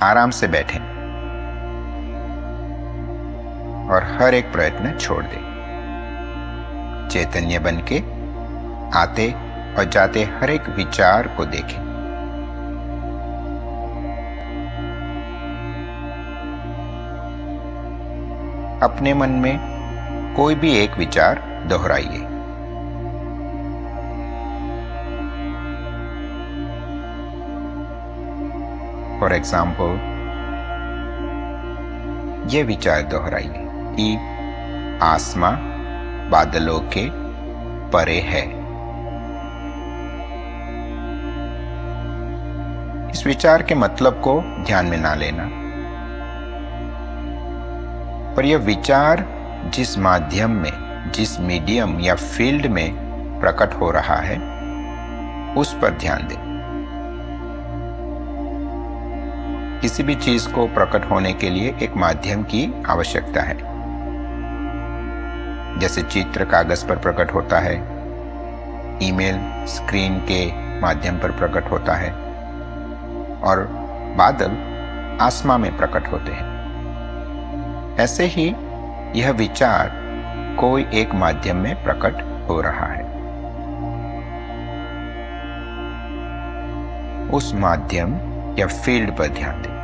आराम से बैठें और हर एक प्रयत्न छोड़ दें। चैतन्य बन के आते और जाते हर एक विचार को देखें। अपने मन में कोई भी एक विचार दोहराइए। फॉर एग्जाम्पल, ये विचार दोहराइए कि आसमां बादलों के परे है। इस विचार के मतलब को ध्यान में ना लेना, पर यह विचार जिस माध्यम में, जिस मीडियम या फील्ड में प्रकट हो रहा है, उस पर ध्यान दें। किसी भी चीज को प्रकट होने के लिए एक माध्यम की आवश्यकता है। जैसे चित्र कागज पर प्रकट होता है, ईमेल स्क्रीन के माध्यम पर प्रकट होता है, और बादल आसमां में प्रकट होते हैं। ऐसे ही यह विचार कोई एक माध्यम में प्रकट हो रहा है। उस माध्यम या फील्ड पर ध्यान दें।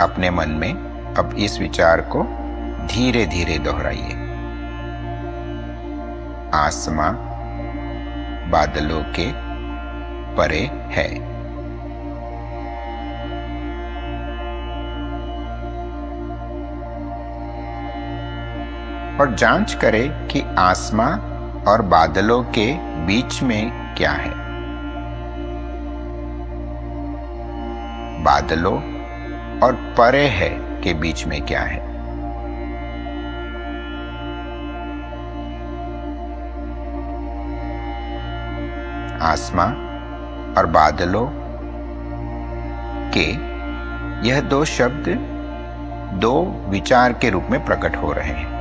अपने मन में अब इस विचार को धीरे धीरे दोहराइए। आसमां बादलों के परे है। और जांच करें कि आसमां और बादलों के बीच में क्या है। बादलों और परे है के बीच में क्या है। आसमां और बादलों के यह दो शब्द दो विचार के रूप में प्रकट हो रहे हैं,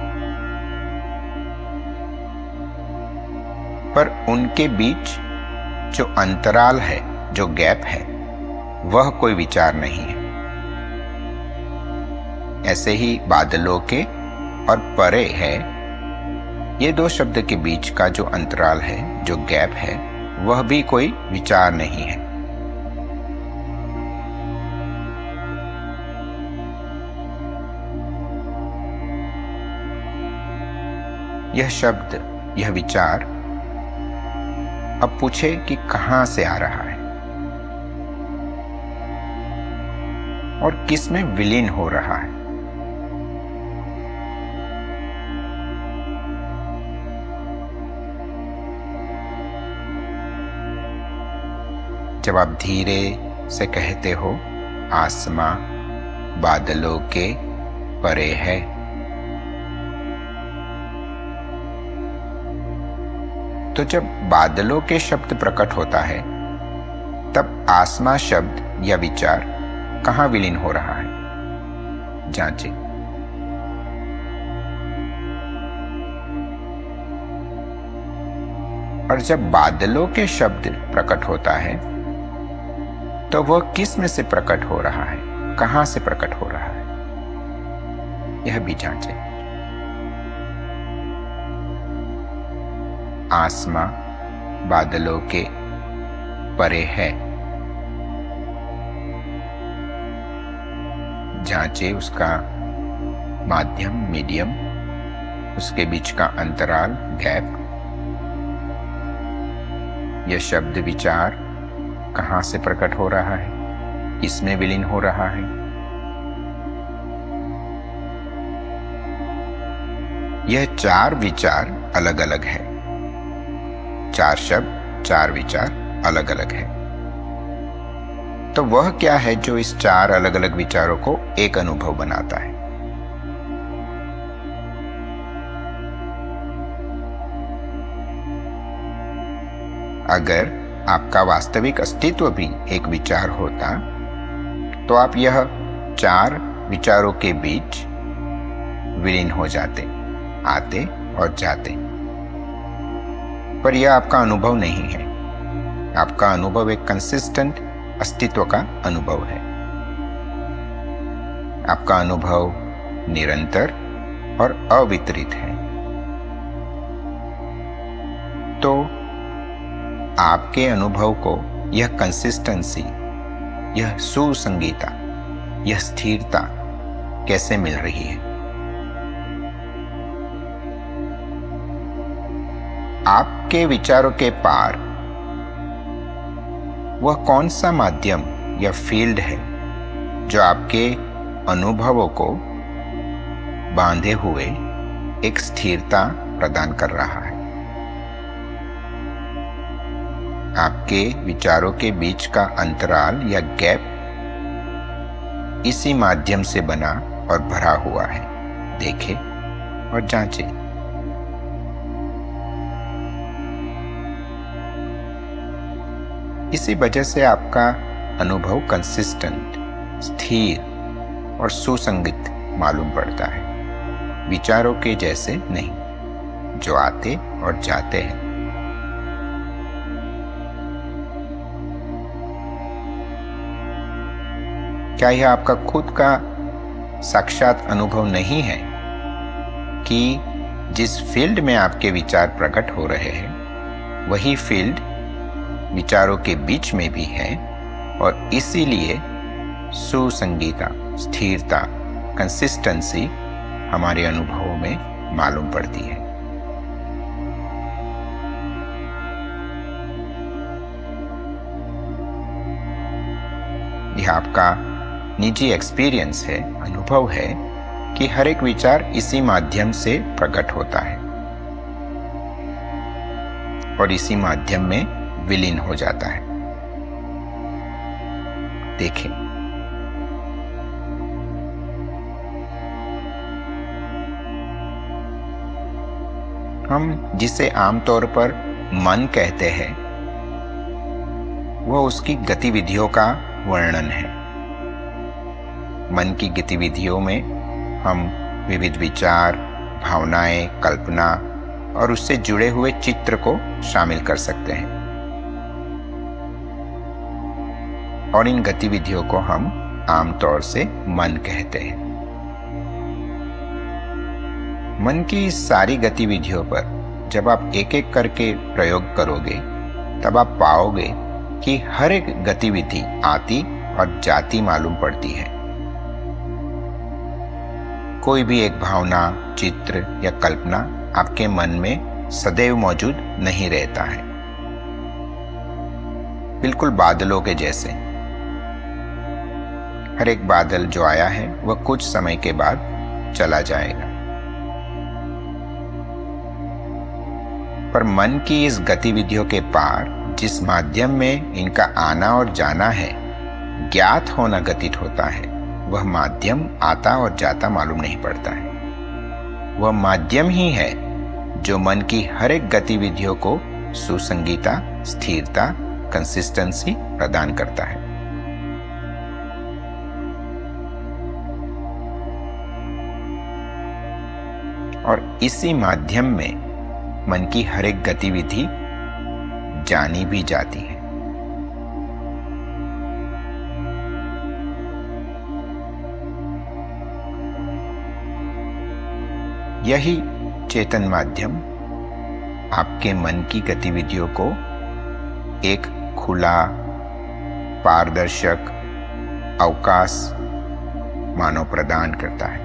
पर उनके बीच जो अंतराल है, जो गैप है, वह कोई विचार नहीं है। ऐसे ही बादलों के और परे है, ये दो शब्द के बीच का जो अंतराल है, जो गैप है, वह भी कोई विचार नहीं है। यह शब्द, यह विचार अब पूछे कि कहां से आ रहा है और किस में विलीन हो रहा है। जब आप धीरे से कहते हो आसमां बादलों के परे है, तो जब बादलों के शब्द प्रकट होता है, तब आसमां शब्द या विचार कहां विलीन हो रहा है, जांचें। और जब बादलों के शब्द प्रकट होता है, तो वह किस में से प्रकट हो रहा है, कहां से प्रकट हो रहा है, यह भी जांचें। आसमां बादलों के परे है, जांचें उसका माध्यम, मीडियम, उसके बीच का अंतराल, गैप। यह शब्द विचार कहां से प्रकट हो रहा है, किसमें विलीन हो रहा है। यह चार विचार अलग अलग है, चार शब्द, चार विचार अलग अलग है। तो वह क्या है जो इस चार अलग अलग विचारों को एक अनुभव बनाता है। अगर आपका वास्तविक अस्तित्व भी एक विचार होता, तो आप यह चार विचारों के बीच विलीन हो जाते, आते और जाते। पर यह आपका अनुभव नहीं है। आपका अनुभव एक कंसिस्टेंट अस्तित्व का अनुभव है। आपका अनुभव निरंतर और अवितरित है। तो आपके अनुभव को यह कंसिस्टेंसी, यह सुसंगीता, यह स्थिरता कैसे मिल रही है? आपके विचारों के पार वह कौन सा माध्यम या फील्ड है जो आपके अनुभवों को बांधे हुए एक स्थिरता प्रदान कर रहा है? आपके विचारों के बीच का अंतराल या गैप इसी माध्यम से बना और भरा हुआ है। देखें और जांचें। इसी वजह से आपका अनुभव कंसिस्टेंट, स्थिर और सुसंगत मालूम पड़ता है, विचारों के जैसे नहीं जो आते और जाते हैं। क्या यह आपका खुद का साक्षात अनुभव नहीं है कि जिस फील्ड में आपके विचार प्रकट हो रहे हैं वही फील्ड विचारों के बीच में भी है और इसीलिए सुसंगीता, स्थिरता, कंसिस्टेंसी हमारे अनुभवों में मालूम पड़ती है। यह आपका निजी एक्सपीरियंस है, अनुभव है कि हर एक विचार इसी माध्यम से प्रकट होता है और इसी माध्यम में विलीन हो जाता है। देखें, हम जिसे आमतौर पर मन कहते हैं वह उसकी गतिविधियों का वर्णन है। मन की गतिविधियों में हम विविध विचार, भावनाएं, कल्पना और उससे जुड़े हुए चित्र को शामिल कर सकते हैं और इन गतिविधियों को हम आमतौर से मन कहते हैं। मन की इस सारी गतिविधियों पर जब आप एक एक करके प्रयोग करोगे तब आप पाओगे कि हर एक गतिविधि आती और जाती मालूम पड़ती है। कोई भी एक भावना, चित्र या कल्पना आपके मन में सदैव मौजूद नहीं रहता है, बिल्कुल बादलों के जैसे। हर एक बादल जो आया है वह कुछ समय के बाद चला जाएगा। पर मन की इस गतिविधियों के पार जिस माध्यम में इनका आना और जाना है, ज्ञात होना घटित होता है, वह माध्यम आता और जाता मालूम नहीं पड़ता है। वह माध्यम ही है जो मन की हर एक गतिविधियों को सुसंगीता, स्थिरता, कंसिस्टेंसी प्रदान करता है। और इसी माध्यम में मन की हर एक गतिविधि जानी भी जाती है। यही चेतन माध्यम आपके मन की गतिविधियों को एक खुला, पारदर्शक अवकाश मानव प्रदान करता है,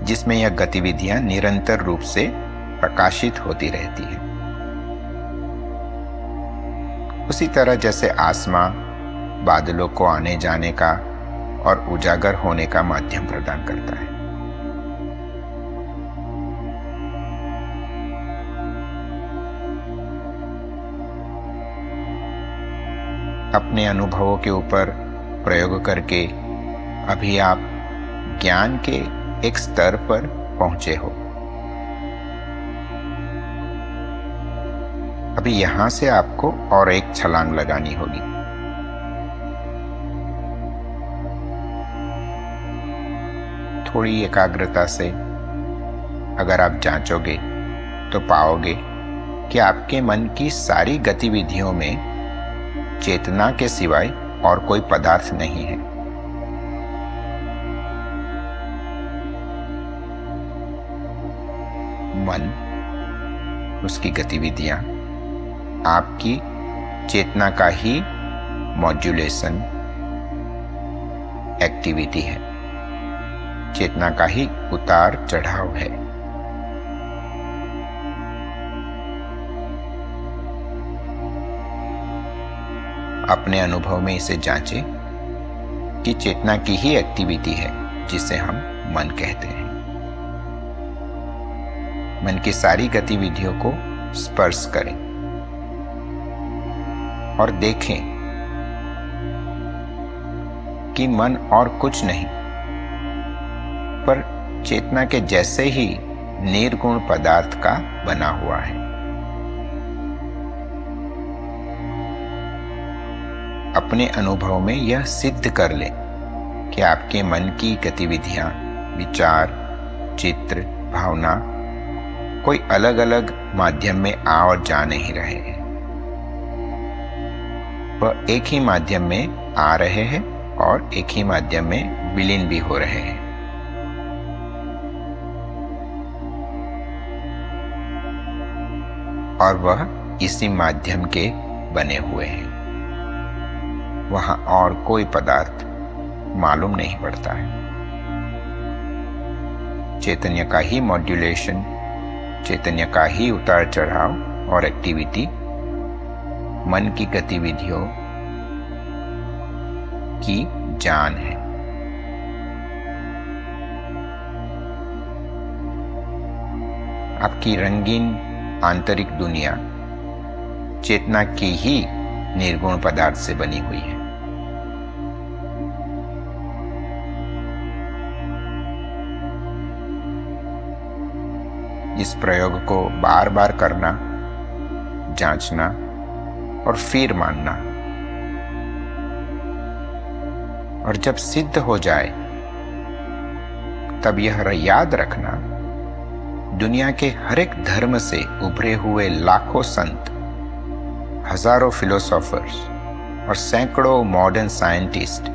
जिसमें यह गतिविधियां निरंतर रूप से प्रकाशित होती रहती है। उसी तरह जैसे आसमां बादलों को आने जाने का और उजागर होने का माध्यम प्रदान करता है। अपने अनुभवों के ऊपर प्रयोग करके अभी आप ज्ञान के एक स्तर पर पहुंचे हो। अभी यहां से आपको और एक छलांग लगानी होगी। थोड़ी एकाग्रता से अगर आप जांचोगे तो पाओगे कि आपके मन की सारी गतिविधियों में चेतना के सिवाय और कोई पदार्थ नहीं है। मन, उसकी गतिविधियां आपकी चेतना का ही मॉड्यूलेशन एक्टिविटी है, चेतना का ही उतार चढ़ाव है। अपने अनुभव में इसे जांचें कि चेतना की ही एक्टिविटी है जिसे हम मन कहते हैं। मन की सारी गतिविधियों को स्पर्श करें और देखें कि मन और कुछ नहीं पर चेतना के जैसे ही निर्गुण पदार्थ का बना हुआ है। अपने अनुभव में यह सिद्ध कर लें कि आपके मन की गतिविधियां, विचार, चित्र, भावना कोई अलग अलग माध्यम में आ और जा नहीं रहे हैं, वह एक ही माध्यम में आ रहे हैं और एक ही माध्यम में विलीन भी हो रहे हैं। और वह इसी माध्यम के बने हुए हैं। वहां और कोई पदार्थ मालूम नहीं पड़ता है। चैतन्य का ही मॉड्यूलेशन, चैतन्य का ही उतार चढ़ाव और एक्टिविटी मन की गतिविधियों की जान है। आपकी रंगीन आंतरिक दुनिया चेतना की ही निर्गुण पदार्थ से बनी हुई है। इस प्रयोग को बार बार करना, जांचना और फिर मानना, और जब सिद्ध हो जाए तब यह याद रखना, दुनिया के हर एक धर्म से उभरे हुए लाखों संत, हजारों फिलोसोफर्स और सैकड़ों मॉडर्न साइंटिस्ट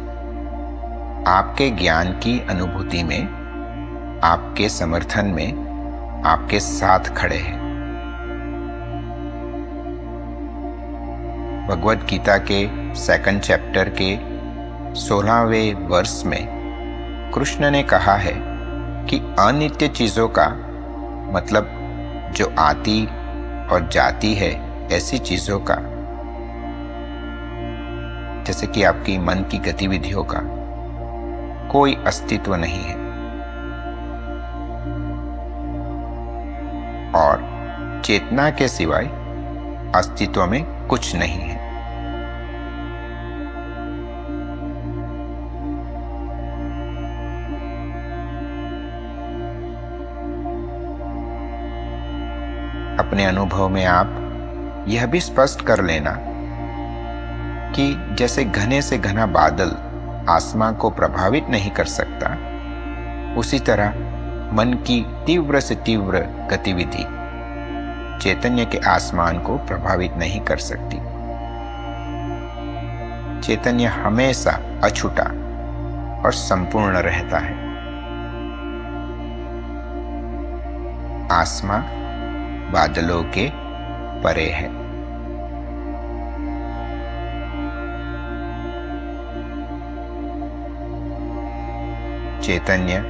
आपके ज्ञान की अनुभूति में, आपके समर्थन में, आपके साथ खड़े हैं। भगवद गीता के 2nd चैप्टर के 16वें वर्ष में कृष्ण ने कहा है कि अनित्य चीजों का मतलब जो आती और जाती है ऐसी चीजों का, जैसे कि आपकी मन की गतिविधियों का कोई अस्तित्व नहीं है और चेतना के सिवाय अस्तित्व में कुछ नहीं है। अपने अनुभव में आप यह भी स्पष्ट कर लेना कि जैसे घने से घना बादल आसमां को प्रभावित नहीं कर सकता, उसी तरह मन की तीव्र से तीव्र गतिविधि चैतन्य के आसमान को प्रभावित नहीं कर सकती। चैतन्य हमेशा अछूता और संपूर्ण रहता है। आसमां बादलों के परे है। चैतन्य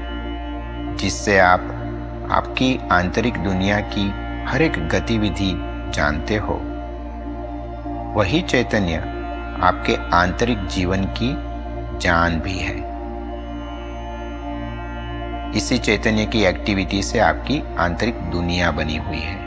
जिससे आप आपकी आंतरिक दुनिया की हर एक गतिविधि जानते हो, वही चैतन्य आपके आंतरिक जीवन की जान भी है। इसी चैतन्य की एक्टिविटी से आपकी आंतरिक दुनिया बनी हुई है।